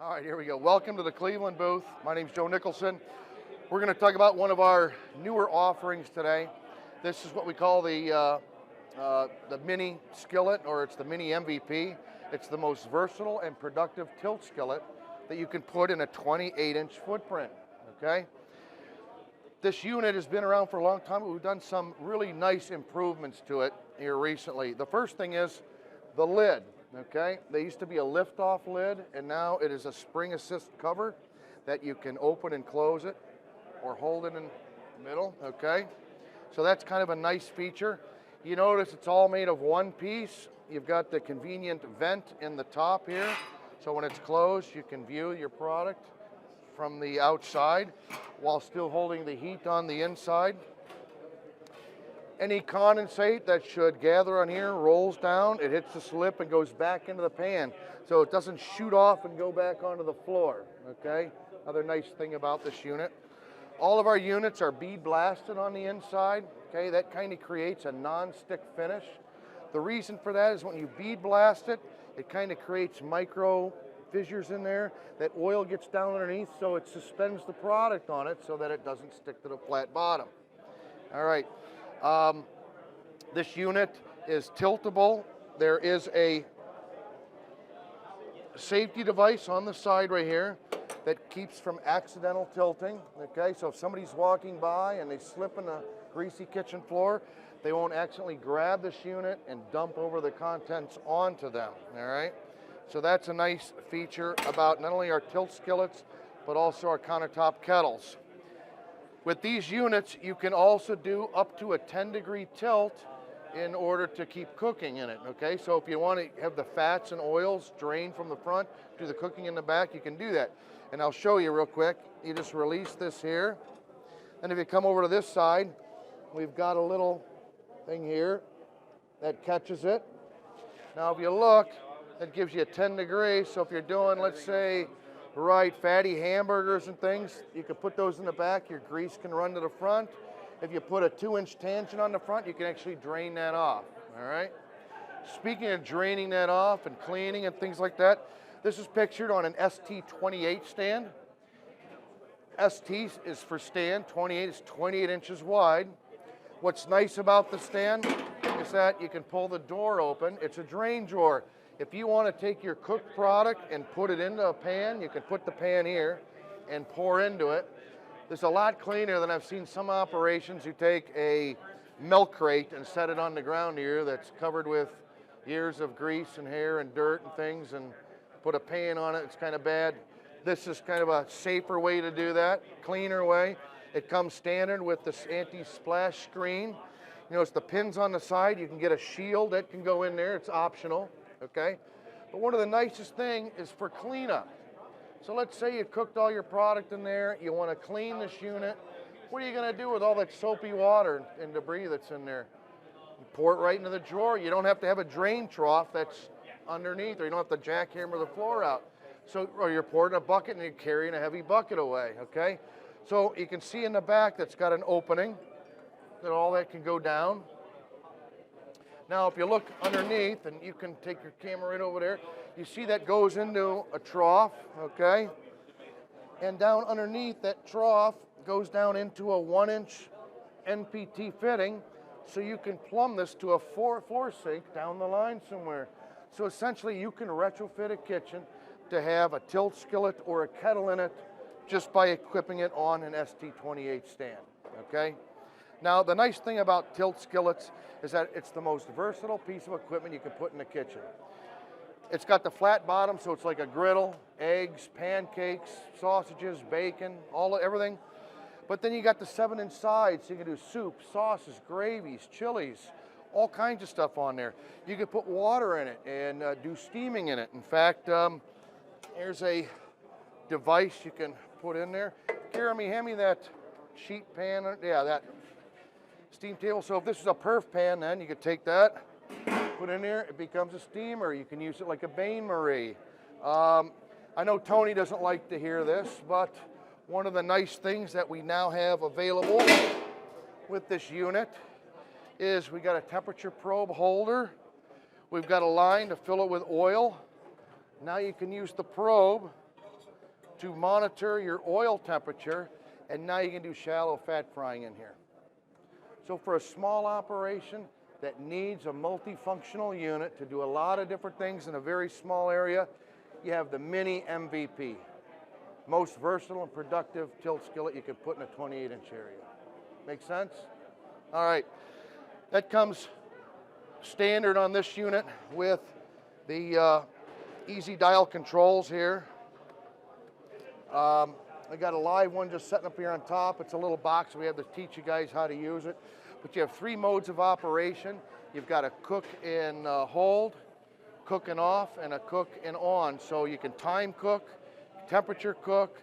All right, here we go. Welcome to the Cleveland booth. My name's Joe Nicholson. We're going to talk about one of our newer offerings today. This is what we call the mini skillet, or it's the mini MVP. It's the most versatile and productive tilt skillet that you can put in a 28-inch footprint, okay? This unit has been around for a long time, but we've done some really nice improvements to it here recently. The first thing is the lid. Okay, they used to be a lift-off lid, and now it is a spring assist cover that you can open and close it or hold it in the middle, okay? So that's kind of a nice feature. You notice it's all made of one piece. You've got the convenient vent in the top here, so when it's closed, you can view your product from the outside while still holding the heat on the inside. Any condensate that should gather on here rolls down, it hits the slip and goes back into the pan, so it doesn't shoot off and go back onto the floor, okay? Another nice thing about this unit. All of our units are bead blasted on the inside, okay? That kind of creates a non-stick finish. The reason for that is when you bead blast it, it kind of creates micro fissures in there. That oil gets down underneath, so it suspends the product on it so that it doesn't stick to the flat bottom. All right. This unit is tiltable. There is a safety device on the side right here that keeps from accidental tilting, okay? So if somebody's walking by and they slip in the greasy kitchen floor, they won't accidentally grab this unit and dump over the contents onto them, all right? So that's a nice feature about not only our tilt skillets, but also our countertop kettles. With these units, you can also do up to a 10-degree tilt in order to keep cooking in it, okay? So if you want to have the fats and oils drain from the front, do the cooking in the back, you can do that. And I'll show you real quick. You just release this here. Then if you come over to this side, we've got a little thing here that catches it. Now if you look, that gives you a 10 degrees. So if you're doing, let's say, fatty hamburgers and things, you can put those in the back, your grease can run to the front. If you put a 2-inch tangent on the front, you can actually drain that off, all right? Speaking of draining that off and cleaning and things like that, this is pictured on an ST28 stand. ST is for stand, 28 is 28 inches wide. What's nice about the stand is that you can pull the door open. It's a drain drawer. If you want to take your cooked product and put it into a pan, you can put the pan here and pour into it. It's a lot cleaner than I've seen some operations who take a milk crate and set it on the ground here that's covered with years of grease and hair and dirt and things and put a pan on it. It's kind of bad. This is kind of a safer way to do that, cleaner way. It comes standard with this anti-splash screen. You notice the pins on the side. You can get a shield that can go in there. It's optional. Okay, but one of the nicest thing is for cleanup. So let's say you cooked all your product in there, you want to clean this unit. What are you going to do with all that soapy water and debris that's in there? You pour it right into the drawer. You don't have to have a drain trough that's underneath, or you don't have to jackhammer the floor out. So, or you're pouring a bucket and you're carrying a heavy bucket away, okay? So you can see in the back that's got an opening that all that can go down. Now, if you look underneath, and you can take your camera right over there, you see that goes into a trough, okay? And down underneath that trough goes down into a 1-inch NPT fitting, so you can plumb this to a floor sink down the line somewhere. So essentially, you can retrofit a kitchen to have a tilt skillet or a kettle in it just by equipping it on an ST28 stand, okay? Now, the nice thing about tilt skillets is that it's the most versatile piece of equipment you can put in the kitchen. It's got the flat bottom, so it's like a griddle, eggs, pancakes, sausages, bacon, everything. But then you got the 7-inch sides, so you can do soups, sauces, gravies, chilies, all kinds of stuff on there. You can put water in it and do steaming in it. In fact, here's a device you can put in there. Jeremy, hand me that sheet pan, yeah, that steam table. So if this is a perf pan, then you could take that, put in there, it becomes a steamer. You can use it like a bain-marie. I know Tony doesn't like to hear this, but one of the nice things that we now have available with this unit is we got a temperature probe holder. We've got a line to fill it with oil. Now you can use the probe to monitor your oil temperature, and now you can do shallow fat frying in here. So for a small operation that needs a multifunctional unit to do a lot of different things in a very small area, you have the mini MVP. Most versatile and productive tilt skillet you could put in a 28-inch area. Make sense? All right, that comes standard on this unit with the easy dial controls here. I got a live one just setting up here on top. It's a little box. We have to teach you guys how to use it. But you have 3 modes of operation. You've got a cook and hold, cook and off, and a cook and on. So you can time cook, temperature cook,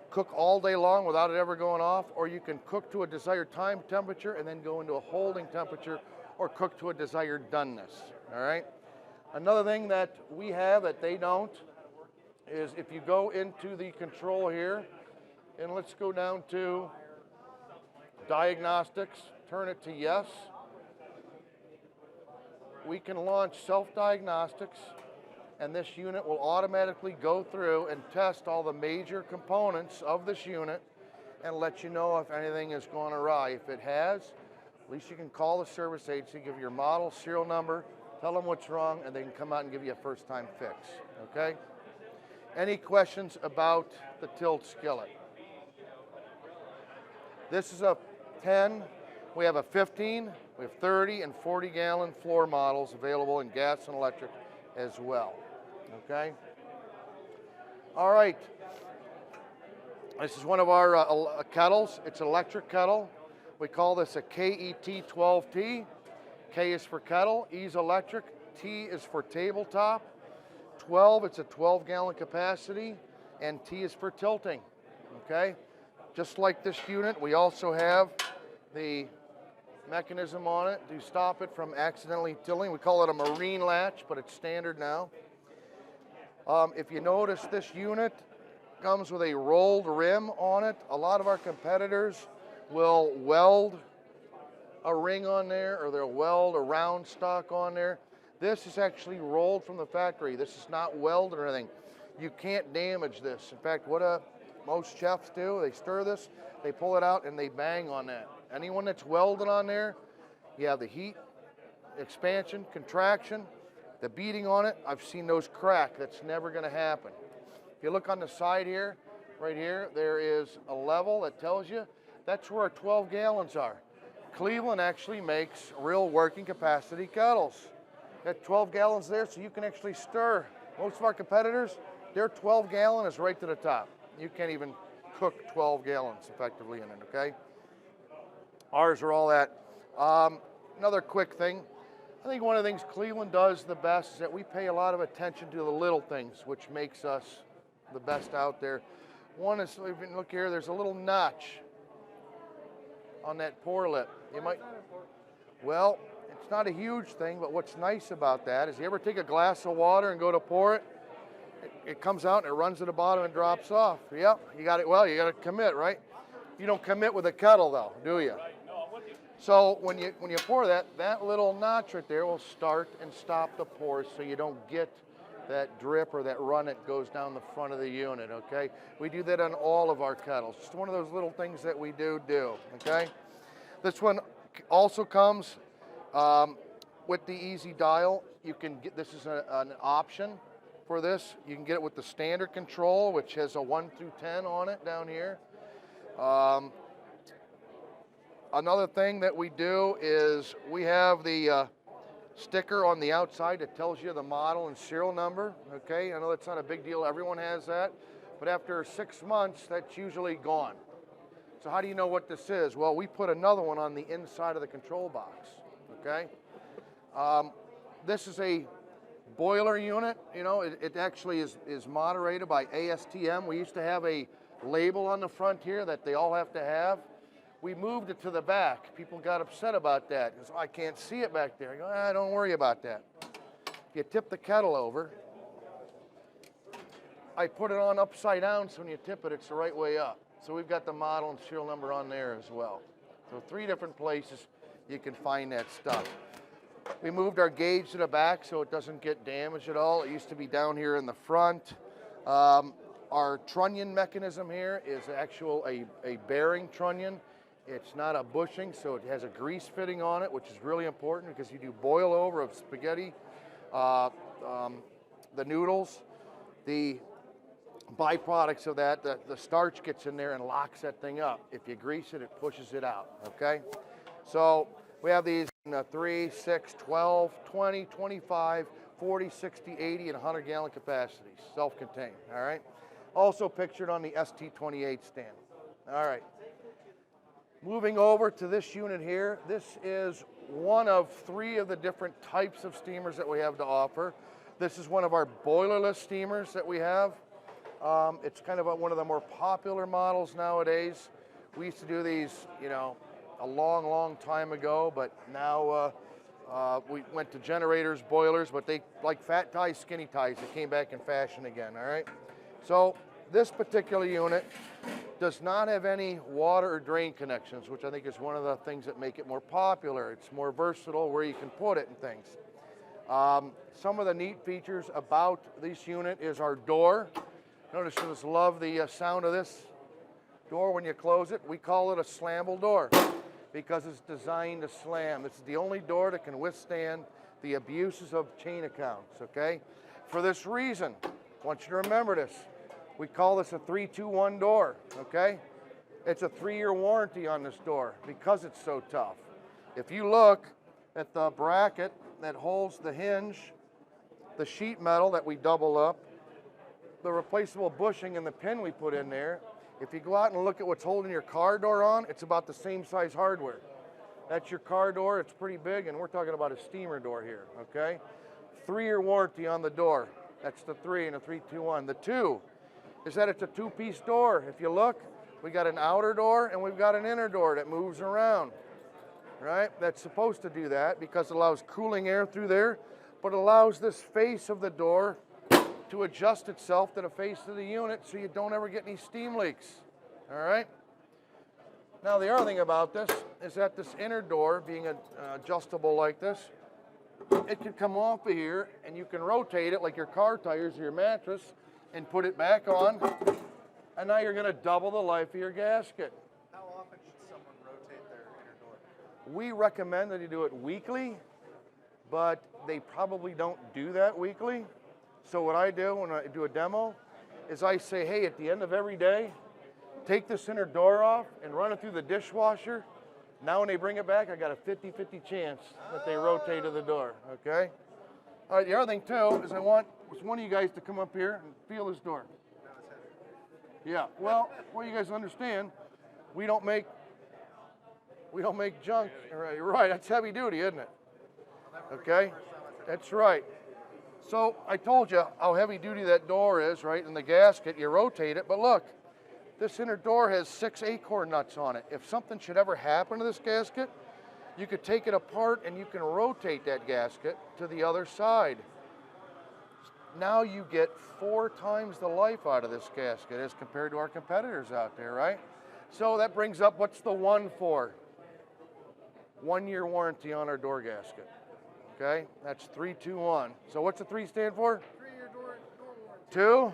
cook all day long without it ever going off, or you can cook to a desired time temperature and then go into a holding temperature, or cook to a desired doneness, all right? Another thing that we have that they don't is if you go into the control here, and let's go down to Diagnostics, turn it to yes. We can launch self-diagnostics, and this unit will automatically go through and test all the major components of this unit and let you know if anything has gone awry. If it has, at least you can call the service agency, give your model, serial number, tell them what's wrong, and they can come out and give you a first-time fix, okay? Any questions about the tilt skillet? This is a 10. We have a 15, we have 30 and 40-gallon floor models available in gas and electric as well, okay? All right. This is one of our kettles. It's an electric kettle. We call this a KET12T. K is for kettle, E is electric, T is for tabletop. 12, it's a 12-gallon capacity, and T is for tilting, okay? Just like this unit, we also have the mechanism on it to stop it from accidentally tilting. We call it a marine latch, but it's standard now. If you notice, this unit comes with a rolled rim on it. A lot of our competitors will weld a ring on there, or they'll weld a round stock on there. This is actually rolled from the factory. This is not welded or anything. You can't damage this. In fact, what most chefs do, they stir this, they pull it out, and they bang on that. Anyone that's welded on there, you have the heat, expansion, contraction, the beating on it. I've seen those crack. That's never going to happen. If you look on the side here, right here, there is a level that tells you that's where our 12 gallons are. Cleveland actually makes real working capacity kettles. Got 12 gallons there, so you can actually stir. Most of our competitors, their 12 gallon is right to the top. You can't even cook 12 gallons effectively in it, okay? Ours are all that. Another quick thing. I think one of the things Cleveland does the best is that we pay a lot of attention to the little things, which makes us the best out there. One is, if you look here, there's a little notch on that pour lip. You might, well, it's not a huge thing, but what's nice about that is you ever take a glass of water and go to pour it, it comes out and it runs to the bottom and drops off. Yep, you got it. Well, you got to commit, right? You don't commit with a kettle, though, do you? So when you pour that little notch right there will start and stop the pour, so you don't get that drip or that run that goes down the front of the unit, okay? We do that on all of our kettles. Just one of those little things that we do, okay? This one also comes with the easy dial. You can get, this is an option for this. You can get it with the standard control, which has a 1 through 10 on it down here. Another thing that we do is we have the sticker on the outside that tells you the model and serial number, okay? I know that's not a big deal, everyone has that, but after 6 months, that's usually gone. So how do you know what this is? Well, we put another one on the inside of the control box, okay? This is a boiler unit, you know, it actually is moderated by ASTM. We used to have a label on the front here that they all have to have. We moved it to the back. People got upset about that. So I can't see it back there. I go, don't worry about that. If you tip the kettle over, I put it on upside down, so when you tip it, it's the right way up. So we've got the model and serial number on there as well. So 3 different places you can find that stuff. We moved our gauge to the back so it doesn't get damaged at all. It used to be down here in the front. Our trunnion mechanism here is a bearing trunnion. It's not a bushing, so it has a grease fitting on it, which is really important because you do boil over of spaghetti, the noodles, the byproducts of that, the starch gets in there and locks that thing up. If you grease it, it pushes it out, okay? So we have these in 3, 6, 12, 20, 25, 40, 60, 80, and 100 gallon capacities, self-contained, all right? Also pictured on the ST28 stand. All right. Moving over to this unit here, this is one of 3 of the different types of steamers that we have to offer. This is one of our boilerless steamers that we have. It's kind of one of the more popular models nowadays. We used to do these, you know, a long, long time ago, but now we went to generators, boilers, but they, like fat ties, skinny ties, they came back in fashion again, all right? So this particular unit does not have any water or drain connections, which I think is one of the things that make it more popular. It's more versatile where you can put it and things. Some of the neat features about this unit is our door. Notice you just love the sound of this door when you close it. We call it a slammable door because it's designed to slam. It's the only door that can withstand the abuses of chain accounts, okay? For this reason, I want you to remember this. We call this a 3-2-1 door, okay? It's a 3-year warranty on this door because it's so tough. If you look at the bracket that holds the hinge, the sheet metal that we double up, the replaceable bushing and the pin we put in there, if you go out and look at what's holding your car door on, it's about the same size hardware. That's your car door, it's pretty big, and we're talking about a steamer door here, okay? 3-year warranty on the door. That's the 3 and a 3-2-1. The 2 is that it's a 2-piece door. If you look, we got an outer door and we've got an inner door that moves around, right? That's supposed to do that because it allows cooling air through there, but allows this face of the door to adjust itself to the face of the unit so you don't ever get any steam leaks, all right? Now the other thing about this is that this inner door, being adjustable like this, it can come off of here and you can rotate it like your car tires or your mattress and put it back on, and now you're gonna double the life of your gasket. How often should someone rotate their inner door? We recommend that you do it weekly, but they probably don't do that weekly. So what I do when I do a demo is I say, hey, at the end of every day, take this inner door off and run it through the dishwasher. Now when they bring it back, I got a 50-50 chance that they rotated the door, okay? All right, the other thing too is I want one of you guys to come up here and feel this door. Yeah, well, you guys understand, we don't make junk. Right, that's heavy duty, isn't it? Okay, that's right. So I told you how heavy duty that door is, right? And the gasket, you rotate it, but look, this inner door has 6 acorn nuts on it. If something should ever happen to this gasket, you could take it apart and you can rotate that gasket to the other side. Now you get 4 times the life out of this gasket as compared to our competitors out there, right? So that brings up, what's the 1 for? 1-year warranty on our door gasket. Okay, that's 3-2-1. So what's the 3 stand for? 3-year door warranty. 2?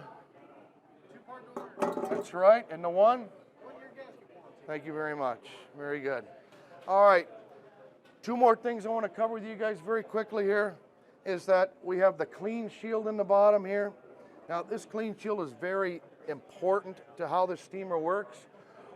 2-part door. That's right. And the 1? 1-year gasket warranty. Thank you very much. Very good. All right. 2 more things I want to cover with you guys very quickly here is that we have the clean shield in the bottom here. Now this clean shield is very important to how the steamer works.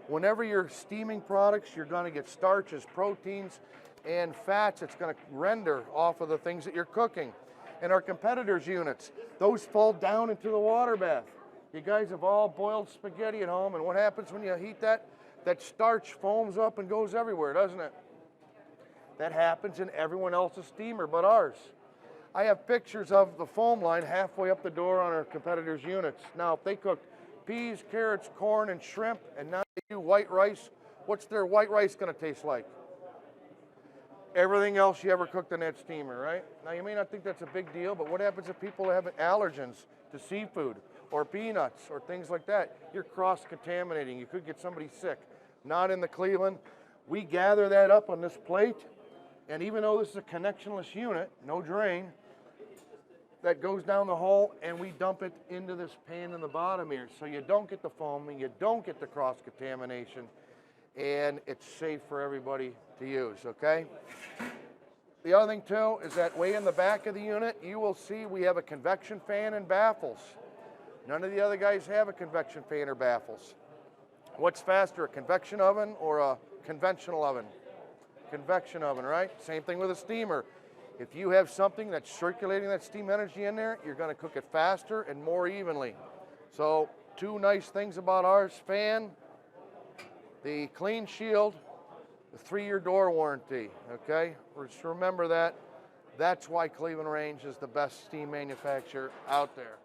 Whenever you're steaming products, you're going to get starches, proteins, and fats. It's going to render off of the things that you're cooking. And our competitors' units, those fall down into the water bath. You guys have all boiled spaghetti at home, and what happens when you heat that? That starch foams up and goes everywhere, doesn't it? That happens in everyone else's steamer but ours. I have pictures of the foam line halfway up the door on our competitors' units. Now, if they cook peas, carrots, corn, and shrimp, and now they do white rice, what's their white rice going to taste like? Everything else you ever cooked in that steamer, right? Now, you may not think that's a big deal, but what happens if people have allergens to seafood or peanuts or things like that? You're cross-contaminating. You could get somebody sick. Not in the Cleveland. We gather that up on this plate, and even though this is a connectionless unit, no drain, that goes down the hole, and we dump it into this pan in the bottom here. So you don't get the foaming, you don't get the cross-contamination, and it's safe for everybody to use, okay? The other thing too is that way in the back of the unit, you will see we have a convection fan and baffles. None of the other guys have a convection fan or baffles. What's faster, a convection oven or a conventional oven? Convection oven, right? Same thing with a steamer. If you have something that's circulating that steam energy in there, you're going to cook it faster and more evenly. So two nice things about ours fan, the clean shield, the 3-year door warranty, okay? Just remember that. That's why Cleveland Range is the best steam manufacturer out there.